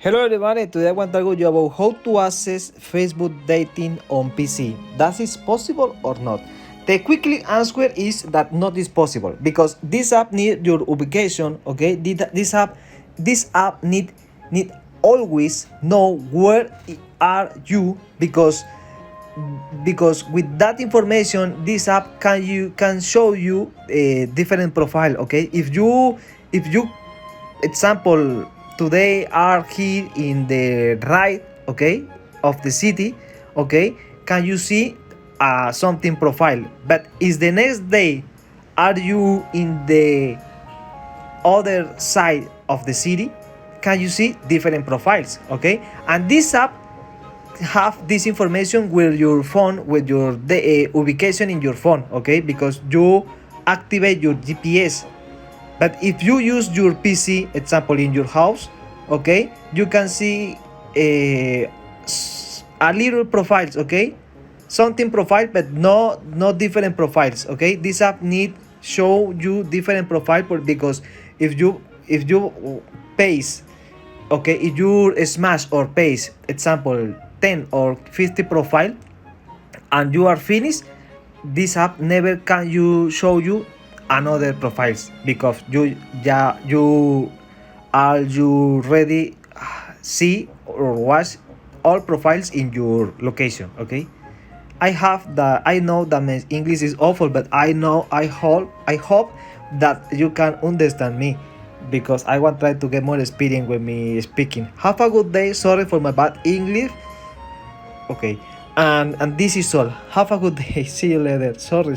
Hello everybody, today I want to tell you about how to access Facebook dating on PC. That is possible or not? The quickly answer is that not is possible because this app need your ubication. Okay, this app need always know where are you because with that information this app can show you a different profile. Okay, if you example today are here in the right, okay, of the city, okay, can you see something profile, but is the next day are you in the other side of the city, can you see different profiles. Okay, and this app have this information with your phone, with your ubication in your phone. Okay, because you activate your GPS. But if you use your PC, example in your house, okay, you can see a little profiles. Okay, something profile, but no different profiles. Okay, this app need show you different profile because if you paste, okay, if you smash or paste example 10 or 50 profile and you are finished, this app never can you show you another profiles because you are you ready see or watch all profiles in your location. Okay, I know that my English is awful, but I hope that you can understand me because I want to try to get more experience with me speaking. Have a good day. Sorry for my bad English. Okay, and this is all. Have a good day. See you later. Sorry.